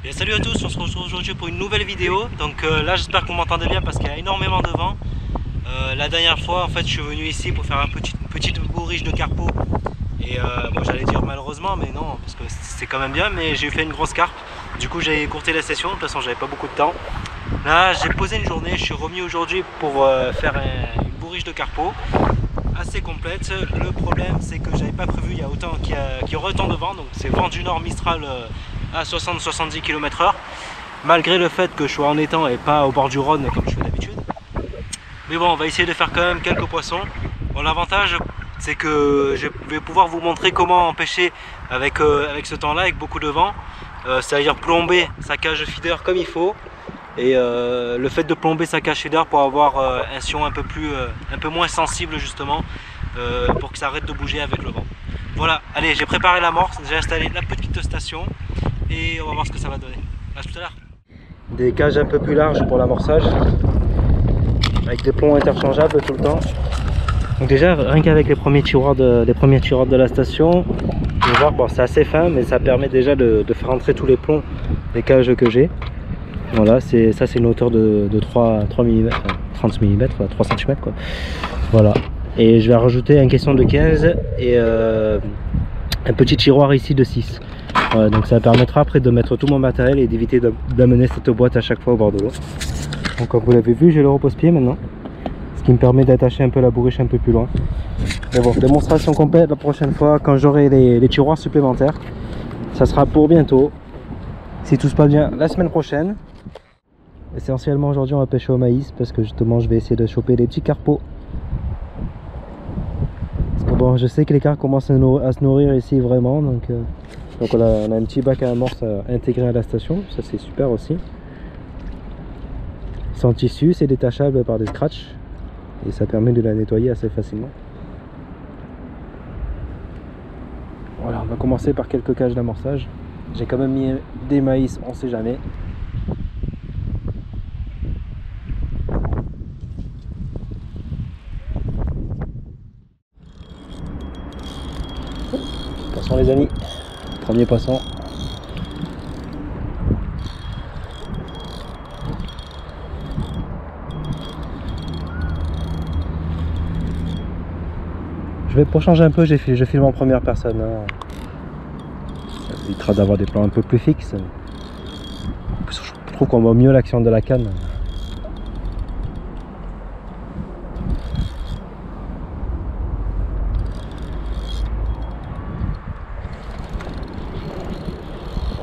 Et salut à tous, on se retrouve aujourd'hui pour une nouvelle vidéo. Donc là j'espère que vous m'entendez bien parce qu'il y a énormément de vent. La dernière fois en fait je suis venu ici pour faire une petite bourriche de carpeaux. Et bon, j'allais dire malheureusement mais non, parce que c'est quand même bien, mais j'ai fait une grosse carpe. Du coup j'ai écourté la session, de toute façon j'avais pas beaucoup de temps. Là j'ai posé une journée, je suis remis aujourd'hui pour faire une bourriche de carpeaux assez complète. Le problème c'est que j'avais pas prévu qu'il y aurait autant de vent, donc c'est vent du nord Mistral à 60-70 km/h, malgré le fait que je sois en étang et pas au bord du Rhône comme je fais d'habitude. Mais bon, on va essayer de faire quand même quelques poissons. Bon, l'avantage c'est que je vais pouvoir vous montrer comment pêcher avec ce temps là, avec beaucoup de vent, c'est-à-dire plomber sa cage feeder comme il faut. Et le fait de plomber sa cage feeder pour avoir un sion un peu moins sensible justement, pour que ça arrête de bouger avec le vent. Voilà, allez, j'ai préparé l'amorce, j'ai installé la petite station et on va voir ce que ça va donner. À tout à l'heure. Des cages un peu plus larges pour l'amorçage, avec des plombs interchangeables tout le temps. Donc déjà, rien qu'avec les premiers tiroirs de la station, vous voir, bon, c'est assez fin, mais ça permet déjà de faire entrer tous les plombs des cages que j'ai. Voilà, ça c'est une hauteur de 3 mm, 30 mm, 3 cm quoi. Voilà. Et je vais rajouter un caisson de 15 et un petit tiroir ici de 6. Voilà, donc ça permettra après de mettre tout mon matériel et d'éviter d'amener cette boîte à chaque fois au bord de l'eau. Donc comme vous l'avez vu, j'ai le repose-pied maintenant, ce qui me permet d'attacher un peu la bourriche un peu plus loin. Mais bon, démonstration complète la prochaine fois quand j'aurai les tiroirs supplémentaires. Ça sera pour bientôt, si tout se passe bien, la semaine prochaine. Essentiellement aujourd'hui on va pêcher au maïs parce que justement je vais essayer de choper des petits carpeaux. Parce que bon, je sais que les carpes commencent à se nourrir ici vraiment, donc on a un petit bac à amorce intégré à la station, ça c'est super aussi. C'est en tissu, c'est détachable par des scratchs et ça permet de la nettoyer assez facilement. Voilà, on va commencer par quelques cages d'amorçage. J'ai quand même mis des maïs, on sait jamais. Poisson les amis, premier poisson. Pour changer un peu, je filme en première personne. Hein. Ça évitera d'avoir des plans un peu plus fixes. Je trouve qu'on voit mieux l'action de la canne. Bon,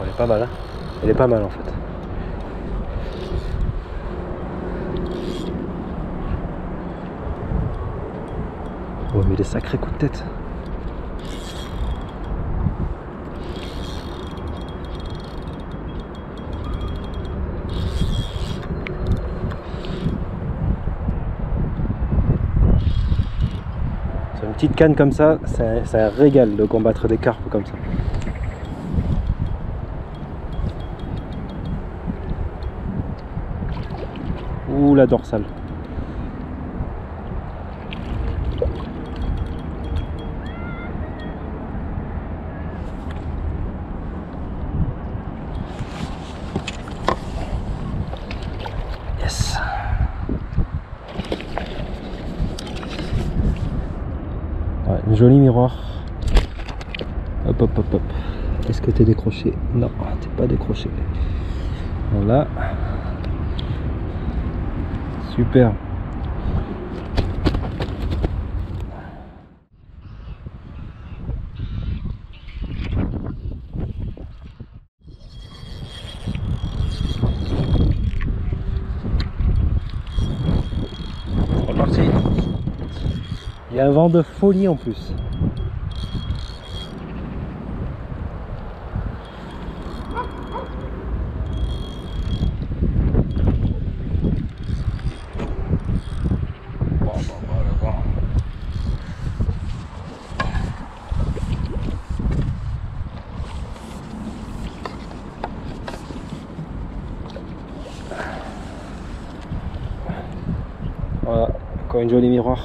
elle est pas mal, hein. Elle est pas mal en fait. Oh, mais des sacrés coups de tête. Sur une petite canne comme ça, c'est un régal de combattre des carpes comme ça. Ouh, la dorsale. Yes. Ouais, un joli miroir. Hop hop hop hop. Est-ce que t'es décroché? Non, t'es pas décroché. Voilà. Super. Reparti. Il y a un vent de folie en plus. Voilà, encore une jolie miroir.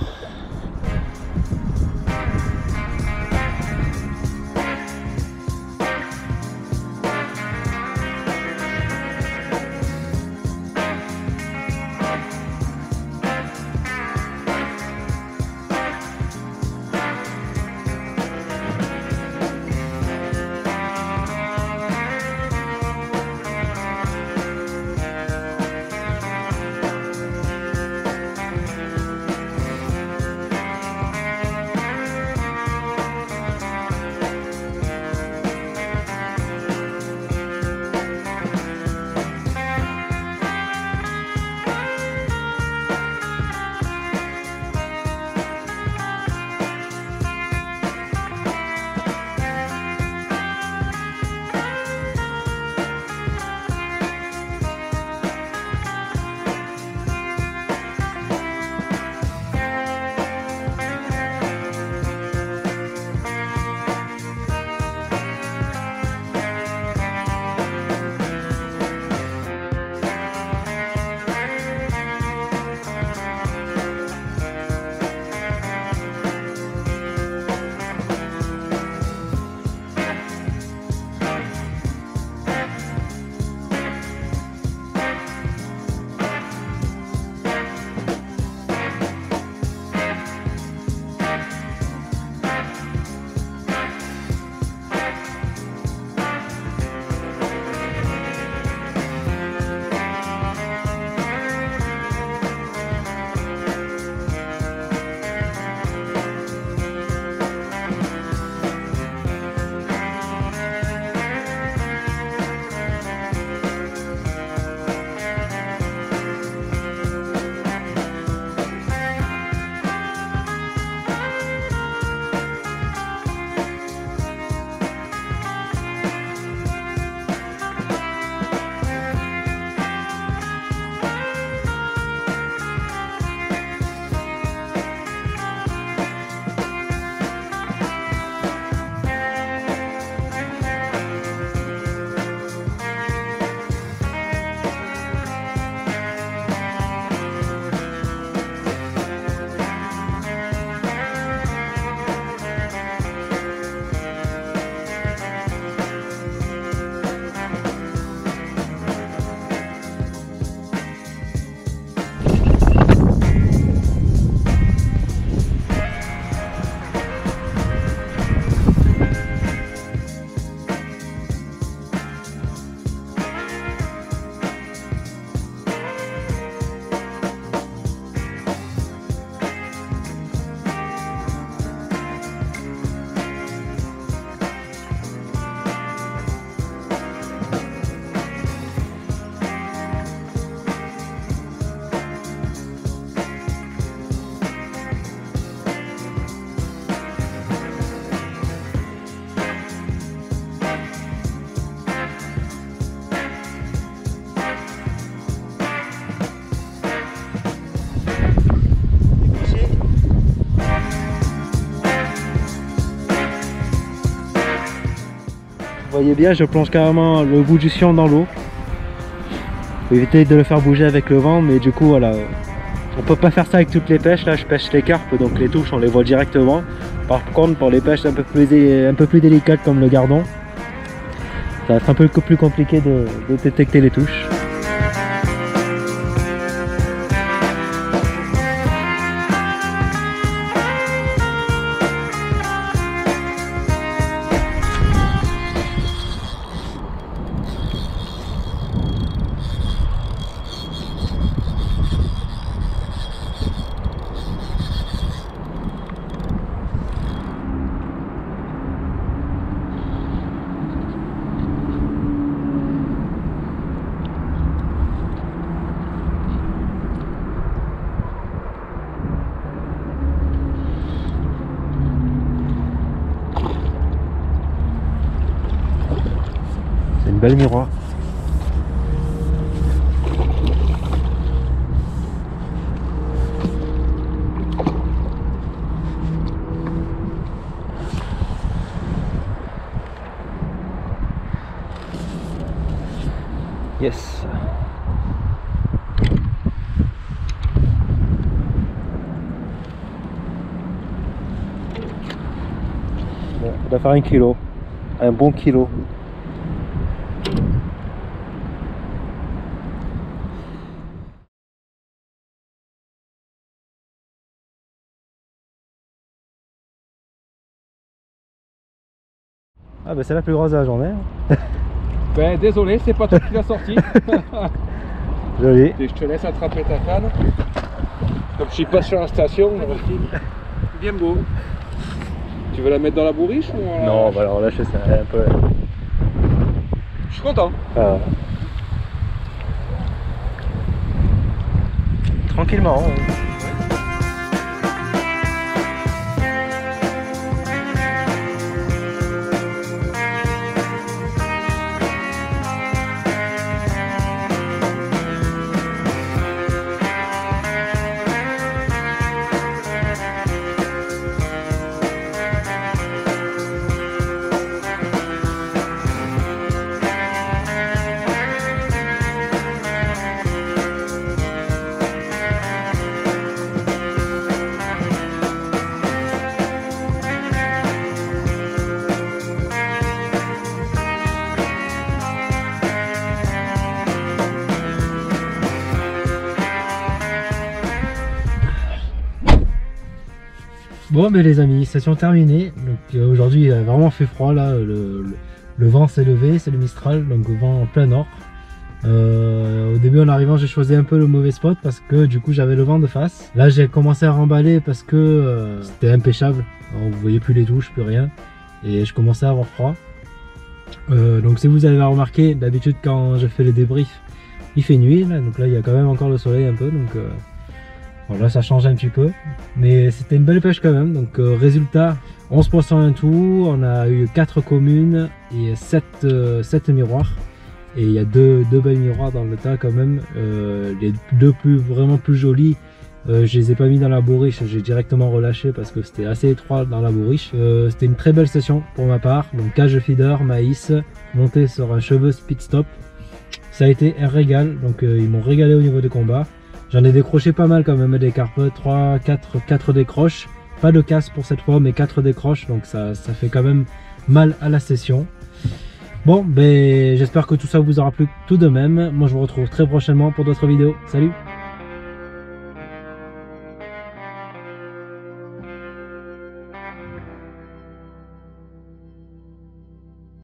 voyez bien, je plonge carrément le bout du sion dans l'eau. Faut éviter de le faire bouger avec le vent, mais du coup voilà, on peut pas faire ça avec toutes les pêches. Là je pêche les carpes, donc les touches on les voit directement. Par contre pour les pêches un peu plus délicates comme le gardon, ça va être un peu plus compliqué de détecter les touches. Belle miroir. Yes. Bon, on va faire 1 kilo. Un bon kilo. Ah bah c'est la plus grosse de la journée. Ben désolé, c'est pas toi qui l'as sorti. Joli. Et je te laisse attraper ta canne. Comme je suis pas sur la station. Bien beau. Tu veux la mettre dans la bourriche ou Non, on va la relâcher, c'est un peu... Je suis content. Tranquillement. Bon ben les amis, session terminée. Donc aujourd'hui il a vraiment fait froid là, le vent s'est levé, c'est le Mistral, donc vent en plein nord. Au début en arrivant j'ai choisi un peu le mauvais spot parce que du coup j'avais le vent de face. Là j'ai commencé à remballer parce que c'était impêchable, alors, vous voyez plus les touches, plus rien, et je commençais à avoir froid. Donc si vous avez remarqué, d'habitude quand je fais les débriefs il fait nuit là, donc là il y a quand même encore le soleil un peu, donc voilà, ça change un petit peu, mais c'était une belle pêche quand même. Donc résultat, 11 poissons en tout, on a eu 4 communes et 7 miroirs, et il y a deux belles miroirs dans le tas quand même. Les deux vraiment plus jolis, je les ai pas mis dans la bourriche, j'ai directement relâché parce que c'était assez étroit dans la bourriche. C'était une très belle session pour ma part, donc cage feeder, maïs, monté sur un cheveu speed stop. Ça a été un régal, donc ils m'ont régalé au niveau des combats. J'en ai décroché pas mal quand même, des carpes, 4 décroches. Pas de casse pour cette fois, mais 4 décroches, donc ça fait quand même mal à la session. Bon, ben j'espère que tout ça vous aura plu tout de même. Moi je vous retrouve très prochainement pour d'autres vidéos. Salut!